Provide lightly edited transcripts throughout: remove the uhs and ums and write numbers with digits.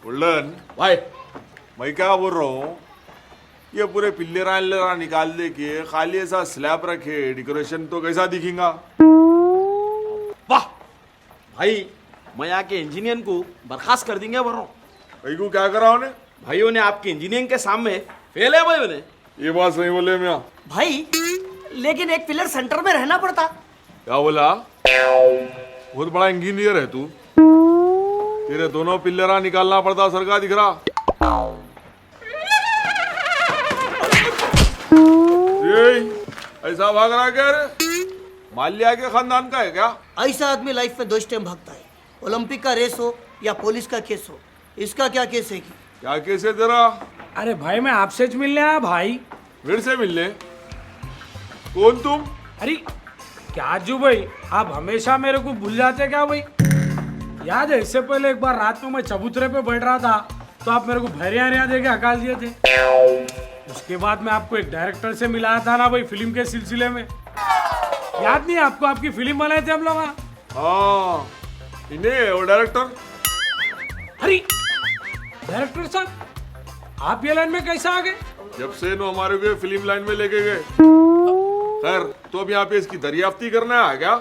Golden भाई मैं क्या बोल रहा हूँ, ये पूरे पिल्लेरा निकाल दे के खाली ऐसा स्लैब रखे, डेकोरेशन तो कैसा दिखेगा? वाह भाई, मैं यहाँ के इंजीनियर को बर्खास्त कर देंगे बरो। भाई को क्या करा उन्हें? भाइयों ने आपके इंजीनियरिंग के सामने फेल है भाई उन्हें। ये बात सही बोले मियाँ। भाई लेकिन एक पिलर सेंटर में रहना पड़ता। क्या बोला? बहुत बड़ा इंजीनियर है तू, तेरे दोनों पिल्लेरा निकालना पड़ता, सर का दिख रहा। ऐसा भाग रहा क्या रे? माल्या के खानदान का है क्या? ऐसा आदमी लाइफ में 2 टाइम भागता है, ओलंपिक का रेस हो या पुलिस का केस हो। इसका क्या केस है? क्या केस है तेरा? अरे भाई मैं आपसे मिलने आया भाई। फिर से मिलने? कौन तुम? अरे क्या अज्जू भाई, आप हमेशा मेरे को भूल जाते क्या भाई? याद है इससे पहले एक बार रात में मैं चबूतरे पे बैठ रहा था तो आप मेरे को भैरिया दे के हकाल दिए थे। उसके बाद मैं आपको एक डायरेक्टर से मिलाया था ना भाई, फिल्म के सिलसिले में। याद नहीं आपको? आपकी फिल्म बनाए थे हम लोग। हाँ, इन्हें वो डायरेक्टर। अरे डायरेक्टर साहब, आप ये लाइन में कैसे आ गए? जब से नो हमारे को फिल्म लाइन में लेके गए। खैर, तो अब यहाँ पे इसकी दरियाफ्ती करना है क्या?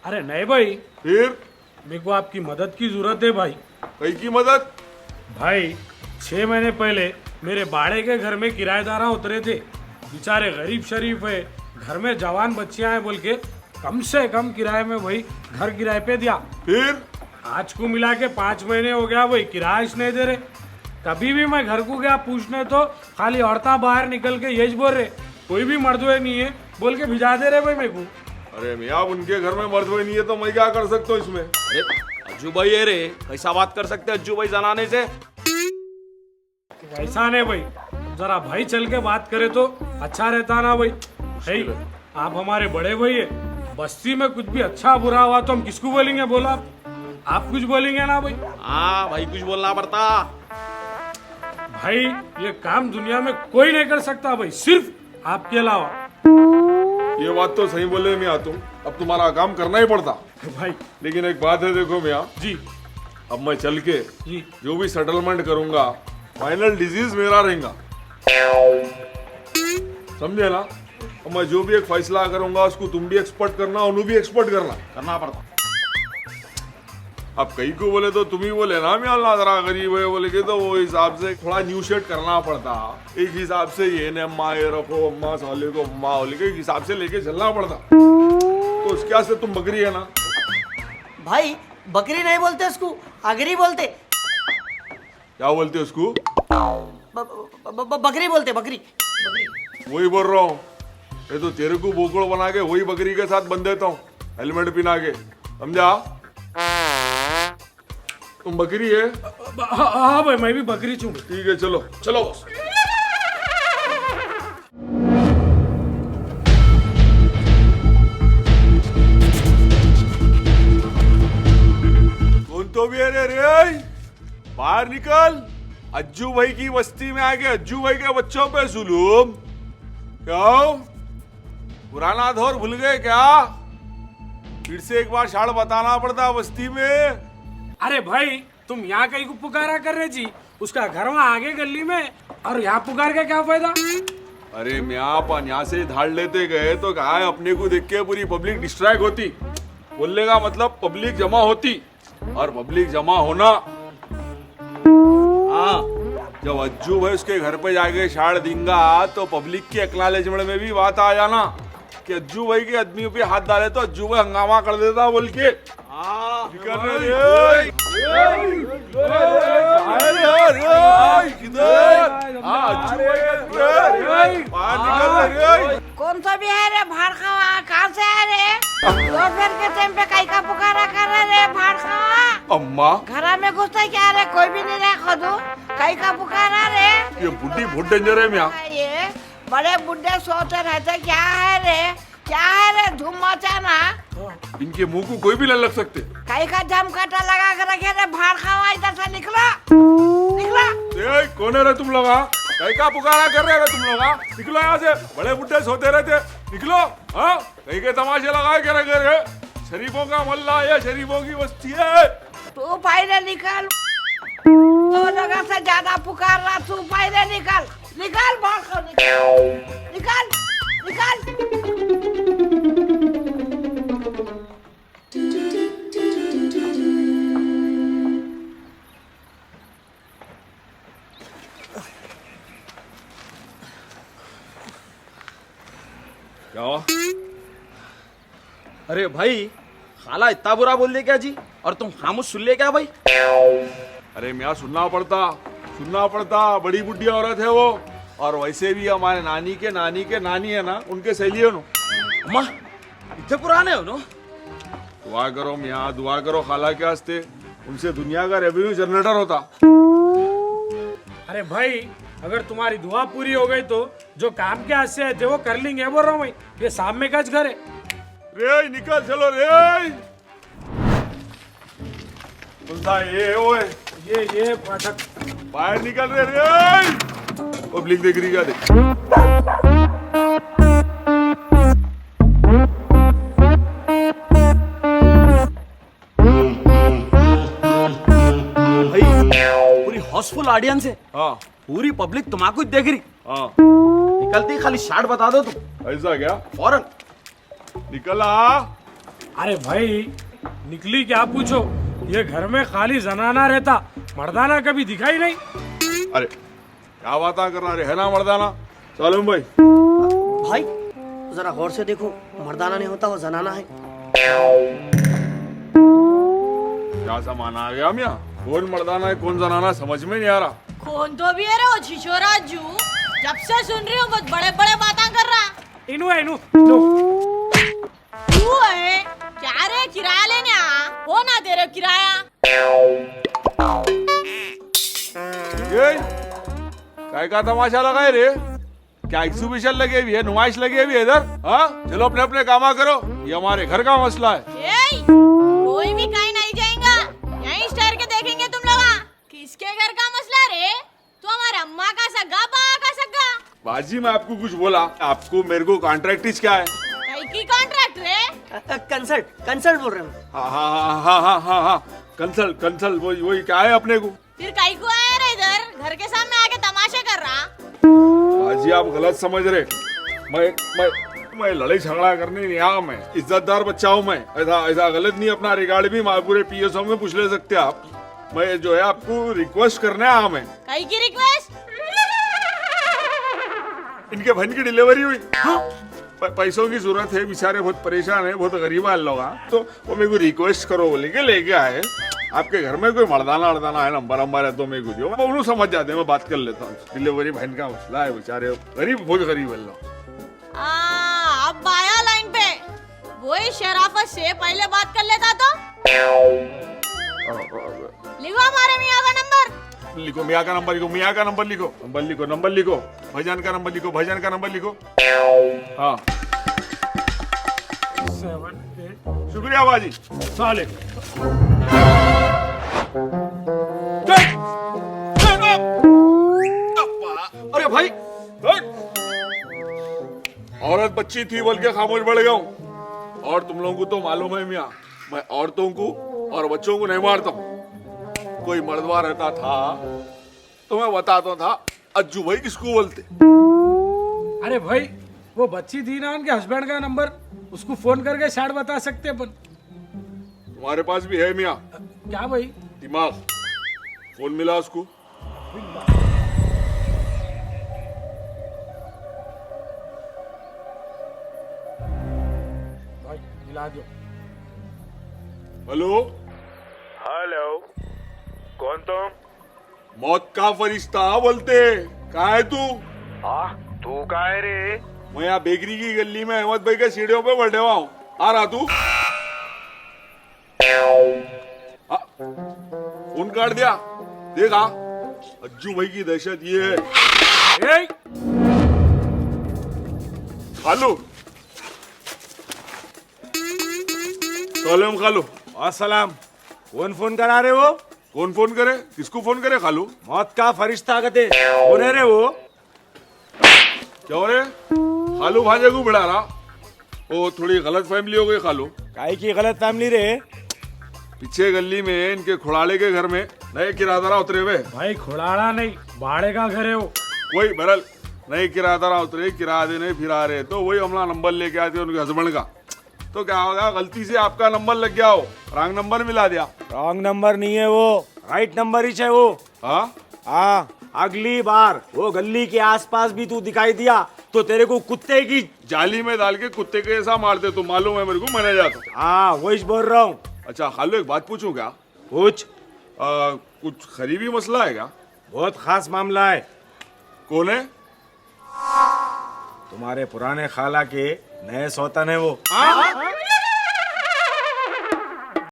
अरे नहीं भाई, फिर मेरे को आपकी मदद की जरूरत है भाई। कई की मदद? भाई 6 महीने पहले मेरे बाड़े के घर में किराएदार उतरे थे। बेचारे गरीब शरीफ है, घर में जवान बच्चियां हैं बोल के कम से कम किराए में भाई घर किराए पे दिया। फिर आज को मिला के 5 महीने हो गया भाई, किराया नहीं दे रहे। कभी भी मैं घर को गया पूछने तो खाली औरतें बाहर निकल के यही बोल रहे, कोई भी मर्दवे नहीं है बोल के भिजा दे रहे भाई मेरे को। अरे मियाँ, उनके घर में मर्द हुए नहीं है तो मैं क्या कर सकता हूँ इसमें? अरे अज्जू भाई है रे, कैसा बात कर सकते अज्जू भाई जनाने से? ऐसा नहीं भाई, जरा भाई चल के बात करे तो अच्छा रहता ना भाई। भाई आप हमारे बड़े भाई है, बस्ती में कुछ भी अच्छा बुरा हुआ तो हम किसको बोलेंगे? बोला आप कुछ बोलेंगे ना भाई? हाँ भाई, कुछ बोलना पड़ता। भाई ये काम दुनिया में कोई नहीं कर सकता भाई, सिर्फ आपके अलावा। ये बात तो सही बोले मियाँ तुम, अब तुम्हारा काम करना ही पड़ता। भाई लेकिन एक बात है, देखो मियाँ जी अब मैं चल के जी जो भी सेटलमेंट करूंगा, फाइनल डिसीज मेरा रहेगा, समझे ना? और मैं जो भी एक फैसला करूंगा उसको तुम भी एक्सपर्ट करना, उन्हें भी एक्सपर्ट करना पड़ता। अब कई को बोले तो तुम ही बोले ना मैं अल्लाह जरा गरीब है बोले के, तो वो हिसाब से थोड़ा न्यू शेड करना पड़ता। एक हिसाब से ये ने अम्मा ये रखो, अम्मा साले को अम्मा बोले के हिसाब से लेके चलना पड़ता। तो उसके वास्ते तुम बकरी है ना भाई बकरी नहीं बोलते उसको, अगरी बोलते। क्या बोलते उसको? बकरी बोलते, बकरी। वही बोल रहा हूँ, ये तो तेरे को बोकड़ बना के वही बकरी के साथ बंध देता हूँ, हेलमेट पहना के, समझा? तुम बकरी है? हाँ भाई, मैं भी बकरी चूँ। ठीक है, चलो चलो बस। कौन तो भी है रे? बाहर निकल। अज्जू भाई की बस्ती में आके अज्जू भाई के बच्चों पे जुलूम। क्यों? पुराना दौर भूल गए क्या? फिर से एक बार शाड़ बताना पड़ता बस्ती में। अरे भाई तुम यहाँ कहीं को पुकारा कर रहे जी, उसका घर वहाँ आगे गली में, और यहाँ पुकार का क्या फायदा? अरे मियाँ, अपन यहाँ से धाड़ लेते गए तो कहा है अपने को देख के पूरी पब्लिक डिस्ट्रैक्ट होती। बोलने का मतलब पब्लिक जमा होती, और पब्लिक जमा होना, हाँ, जब अज्जू भाई उसके घर पे जाके शाड़ देंगा तो पब्लिक की एक्नॉलेजमेंट में भी बात आ जाना कि अज्जू भाई के आदमियों पे हाथ डाले तो अज्जू भाई हंगामा कर देता बोल के। कौन सा भी है रे भाड़ खावा? कहाँ से है रे? दोपहर के टाइम पे कई का पुकारा कर रहे रे भाड़ खावा? अम्मा, घरा में घुसता क्या रे? कोई भी नहीं रहा खुदू, कई का पुकारा रे? ये बुढ़ी बहुत डेंजर है मियाँ। ये बड़े बुढ़े सोते रहते क्या है रे? क्या है रे? धूम मचाना। इनके मुंह को कोई भी नहीं लग सकते। कई का जम काटा लगा कर रखे रे भाड़ खावा, इधर से निकला निकला। कौन है रे तुम लोग? कहीं का पुकारा कर रहे हो तुम लोग? निकलो यहाँ से, बड़े बुढ़े सोते रहते, निकलो। हाँ, कहीं के तमाशे लगाए के रखे रे? शरीफों का मोहल्ला है, शरीफों की बस्ती है। तू फायदा निकाल। मैं ज्यादा पुकार रहा तू पहले निकल निकल भाड़ खाओ निकल निकल निकल क्या हुआ? अरे भाई खाला इतना बुरा बोल दे क्या जी और तुम खामोश सुन ले क्या भाई? अरे मियाँ सुनना पड़ता, बड़ी बुढ़ी औरत है वो, और वैसे भी हमारे नानी के नानी है ना, उनके सहेली है नो। अम्मा इतने पुराने हो नो? दुआ करो मियाँ, दुआ करो खाला के वास्ते, उनसे दुनिया का रेवेन्यू जनरेटर होता। अरे भाई अगर तुम्हारी दुआ पूरी हो गई तो जो काम के हाथ से आए थे वो कर लेंगे, बोल रहा हूँ भाई। ये सामने का घर है। रे निकल चलो रे। कौन सा ये ओए? ये पाठक बाहर निकल रे। पब्लिक देख रही क्या देख? भाई पूरी हाउसफुल ऑडियंस है, हाँ पूरी पब्लिक तुम्हारा ही देख रही। हाँ निकलते ही खाली शार्ट बता दो तुम ऐसा क्या? फौरन। निकला। अरे भाई निकली क्या पूछो, ये घर में खाली जनाना रहता, मर्दाना कभी दिखाई नहीं। अरे क्या बात कर रहा है ना मर्दाना? चलो भाई। भाई जरा गौर से देखो, मर्दाना नहीं होता वो जनाना है। क्या सामान आ गया मियाँ? कौन मर्दाना है कौन जनाना समझ में नहीं आ रहा। कौन तो भी है रे वो छिछोराजू, जब से सुन रही हूँ बहुत बड़े बड़े बातें कर रहा। इनु तू है क्या रे? किराया लेने आ, वो ना दे रहे किराया। ये काय का तमाशा लगाए रे? क्या एग्जीबिशन लगे हुई है, नुमाइश लगी हुई है इधर? हाँ चलो अपने अपने कामा करो, ये हमारे घर का मसला है। कोई भी कहीं नहीं जाएगा, यहीं ठहर के देखेंगे तुम लोग। किसके घर का मसला रे? तू हमारे अम्मा का सगा, बा का सगा? बाजी मैं आपको कुछ बोला? आपको मेरे को कॉन्ट्रैक्ट क्या है? कहीं की कॉन्ट्रैक्ट रे? कंसल्ट बोल रहे हो? हाँ कंसल्ट वही क्या है अपने को? फिर कहीं को आया रे इधर घर के सामने आके तमाशा कर रहा? बाजी आप गलत समझ रहे। मैं लड़ाई झगड़ा करने नहीं आया, मैं इज्जतदार बच्चा हूँ। मैं ऐसा गलत नहीं, अपना रिकॉर्ड भी पूरे पीएसओ में पूछ ले सकते हैं आप। मैं जो है आपको रिक्वेस्ट करने आया। मैं कहीं की रिक्वेस्ट? इनके बहन की डिलीवरी हुई, पैसों की जरूरत है, बेचारे बहुत परेशान है, बहुत गरीब है लोग। तो वो मेरे को रिक्वेस्ट करो बोले के लेके आए। आपके घर में कोई मर्दाना है, नंबर है तो मेरे को दियो, मैं उन्होंने समझ जाते हैं, मैं बात कर लेता हूँ। डिलीवरी बहन का मसला है, बेचारे गरीब, बहुत गरीब है लोग। अब आया लाइन पे, वही शराफत से पहले बात कर लेता तो। लिखो हमारे मियाँ का नंबर। लिखो मियाँ का नंबर लिखो, मियाँ का नंबर लिखो, नंबर लिखो, भाईजान का नंबर लिखो, भाईजान का नंबर लिखो। हाँ 7 8 शुक्रिया बाजी। साले अरे भाई औरत बच्ची थी बोल के खामोश बढ़ गया हूँ। और तुम लोगों को तो मालूम है मियाँ, मैं औरतों को और बच्चों को नहीं मारता हूँ। कोई मर्दवा रहता था तो मैं बताता था अज्जू भाई किसको बोलते। अरे भाई वो बच्ची थी ना, उनके हस्बैंड का नंबर, उसको फोन करके शायद बता सकते अपन। तुम्हारे पास भी है मियाँ क्या भाई? दिमाग? फोन मिला उसको? भाई मिला दो। हेलो हेलो, कौन तुम? मौत का फरिश्ता बोलते। कहाँ है तू? तू का है रे? मैं यहाँ बेकरी की गली में अहमद भाई के सीढ़ियों पे बैठे हुआ हूँ। आ रहा तू? फोन काट दिया? देखा अज्जू भाई की दहशत ये है। खालू कॉलम खालू। अस्सलाम। कौन फोन करा रहे वो? कौन फोन करे? किसको फोन करे खालू? मौत का फरिश्ता कहते कौन है रे वो? क्या हो रहे खालू? भाजे को बिड़ा रहा। ओ थोड़ी गलत फैमिली हो गई खालू। काहे की गलत फैमिली रे? पीछे गली में इनके खुड़ाले के घर में नए किराएदार उतरे हुए। भाई खुड़ाड़ा नहीं, भाड़े का घर है वो। कोई बरल नए किराएदार उतरे, किराया देने फिरा रहे, तो वही हमला नंबर लेके आते उनके हस्बैंड का। तो क्या होगा, गलती से आपका नंबर लग गया हो, रॉन्ग नंबर मिला दिया। रॉन्ग नंबर नहीं है वो, राइट नंबर ही है वो। हाँ, अगली बार वो गली के आसपास भी तू दिखाई दिया तो तेरे को कुत्ते की जाली में डाल के कुत्ते के जैसा मारते, तो मालूम है मेरे को, मैंने जाता। हाँ वही बोल रहा हूँ। अच्छा हालो, एक बात पूछूं क्या? पूछ। कुछ खरीबी मसला है क्या? बहुत खास मामला है। कौन है? तुम्हारे पुराने खाला के नए सौतन है वो। हाँ?